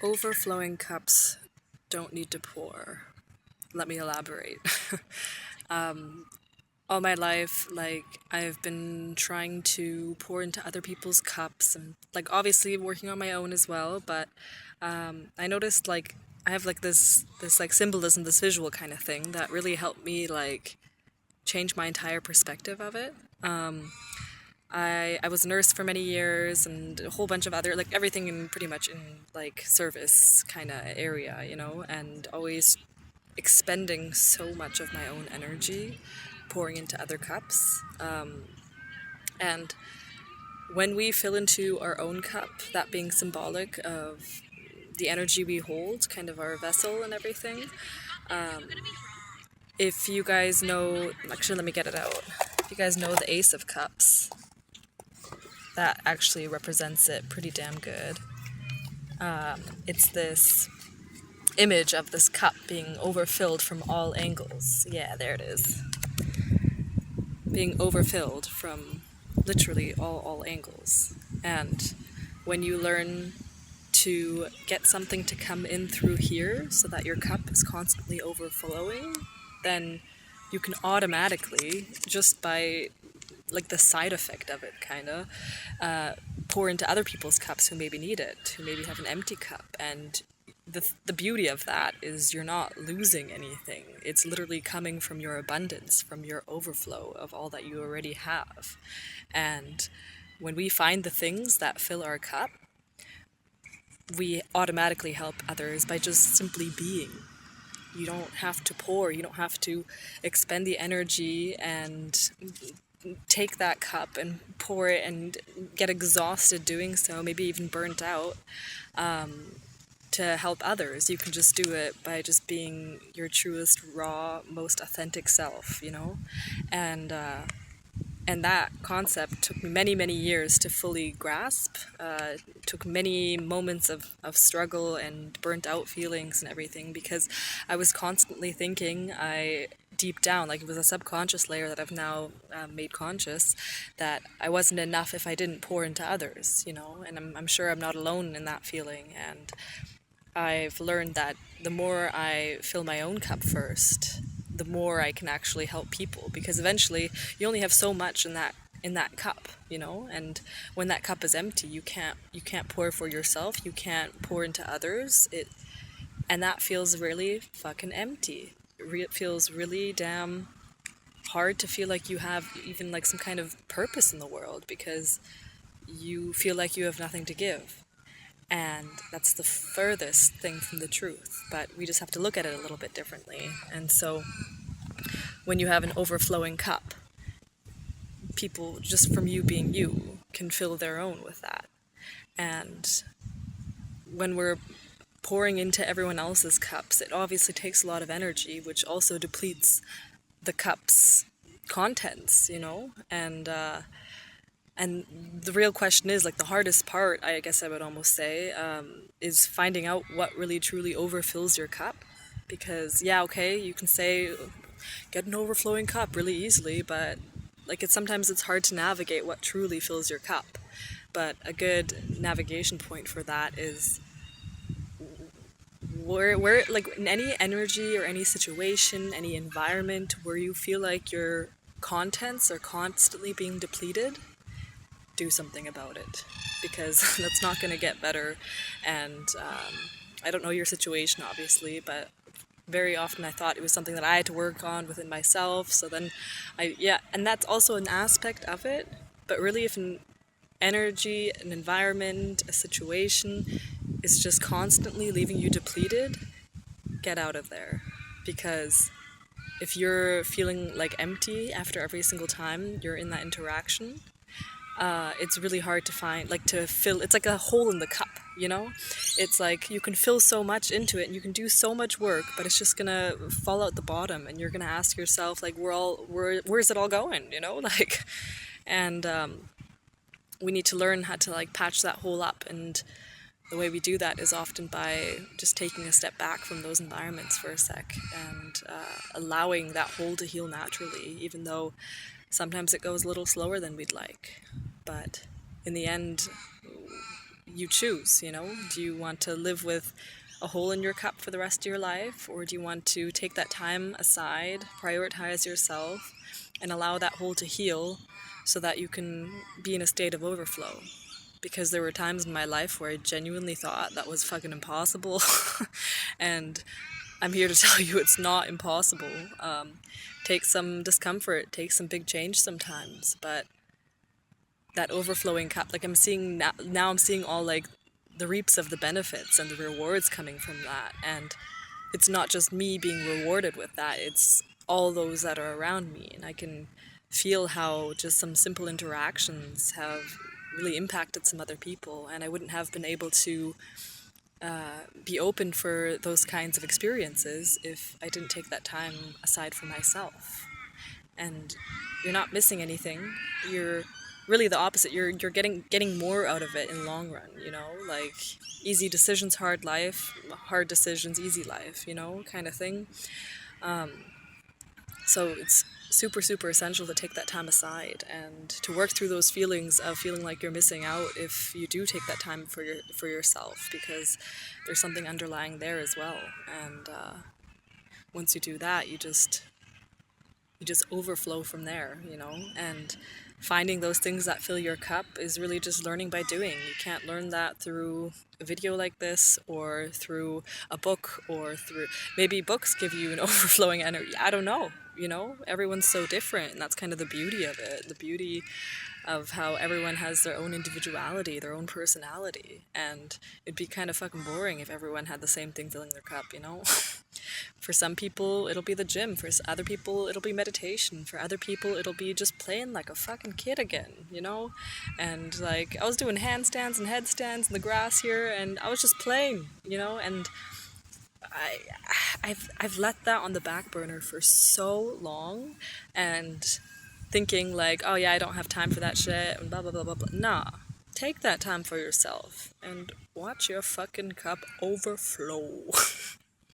Overflowing cups don't need to pour. Let me elaborate. All my life, like, I've been trying to pour into other people's cups and, like, obviously working on my own as well, but I noticed, like, I have, like, this like, symbolism, this visual kind of thing that really helped me, like, change my entire perspective of it. I was a nurse for many years and a whole bunch of other, like, everything in pretty much in, like, service kind of area, and always expending so much of my own energy pouring into other cups. And when we fill into our own cup, that being symbolic of the energy we hold, kind of our vessel and everything, if you guys know, actually, let me get it out. If you guys know the Ace of Cups, that actually represents it pretty damn good. It's this image of this cup being overfilled from all angles. Yeah, there it is. Being overfilled from literally all angles. And when you learn to get something to come in through here so that your cup is constantly overflowing, then you can automatically, just by like the side effect of it kind of, pour into other people's cups who maybe need it, who maybe have an empty cup. And the beauty of that is you're not losing anything. It's literally coming from your abundance, from your overflow of all that you already have. And when we find the things that fill our cup, we automatically help others by just simply being. You don't have to pour, you don't have to expend the energy and take that cup and pour it and get exhausted doing so, maybe even burnt out, to help others. You can just do it by just being your truest, raw, most authentic self, and that concept took me many years to fully grasp. Took many moments of struggle and burnt out feelings and everything, because I was constantly thinking, deep down, like, it was a subconscious layer that I've now made conscious, that I wasn't enough if I didn't pour into others, and I'm sure I'm not alone in that feeling. And I've learned that the more I fill my own cup first, the more I can actually help people, because eventually you only have so much in that cup, and when that cup is empty, you can't pour for yourself, you can't pour into others, and that feels really fucking empty. It feels really damn hard to feel like you have even like some kind of purpose in the world, because you feel like you have nothing to give. And that's the furthest thing from the truth, but we just have to look at it a little bit differently. And so when you have an overflowing cup, people, just from you being you, can fill their own with that. And when we're pouring into everyone else's cups, it obviously takes a lot of energy, which also depletes the cup's contents, and the real question is, like, the hardest part, I guess I would almost say, is finding out what really truly overfills your cup. Because, yeah, okay, you can say, get an overflowing cup really easily, but, like, sometimes it's hard to navigate what truly fills your cup. But a good navigation point for that is where like, in any energy or any situation, any environment where you feel like your contents are constantly being depleted, do something about it, because that's not going to get better. And I don't know your situation, obviously, but very often I thought it was something that I had to work on within myself. So then and that's also an aspect of it. But really, if an energy, an environment, a situation is just constantly leaving you depleted, get out of there. Because if you're feeling like empty after every single time you're in that interaction, it's really hard to find, like, to fill. It's like a hole in the cup, It's like you can fill so much into it and you can do so much work, but it's just gonna fall out the bottom, and you're gonna ask yourself, like, where's it all going, like. And we need to learn how to, like, patch that hole up, and the way we do that is often by just taking a step back from those environments for a sec and allowing that hole to heal naturally, even though sometimes it goes a little slower than we'd like. But in the end, you choose, you know? Do you want to live with a hole in your cup for the rest of your life, or do you want to take that time aside, prioritize yourself, and allow that hole to heal so that you can be in a state of overflow? Because there were times in my life where I genuinely thought that was fucking impossible. And I'm here to tell you it's not impossible. Take some discomfort, take some big change sometimes, but that overflowing cup, like I'm seeing now I'm seeing all like the reaps of the benefits and the rewards coming from that. And it's not just me being rewarded with that, it's all those that are around me. And I can feel how just some simple interactions have really impacted some other people, and I wouldn't have been able to be open for those kinds of experiences if I didn't take that time aside for myself. And you're not missing anything. You're really the opposite. You're getting more out of it in the long run, you know? Like, easy decisions, hard life, hard decisions, easy life, you know, kind of thing. So it's super, super essential to take that time aside and to work through those feelings of feeling like you're missing out if you do take that time for yourself, because there's something underlying there as well. And once you do that, you just overflow from there, you know. And finding those things that fill your cup is really just learning by doing. You can't learn that through a video like this, or through a book, or through, maybe books give you an overflowing energy. I don't know, you know, everyone's so different, and that's kind of the beauty of it, the beauty of how everyone has their own individuality, their own personality. And it'd be kind of fucking boring if everyone had the same thing filling their cup, you know. For some people it'll be the gym, for other people it'll be meditation, for other people it'll be just playing like a fucking kid again, you know. And like, I was doing handstands and headstands in the grass here, and I was just playing, you know. And I've let that on the back burner for so long, and thinking like, oh yeah, I don't have time for that shit, and blah blah blah blah blah. Nah, take that time for yourself and watch your fucking cup overflow.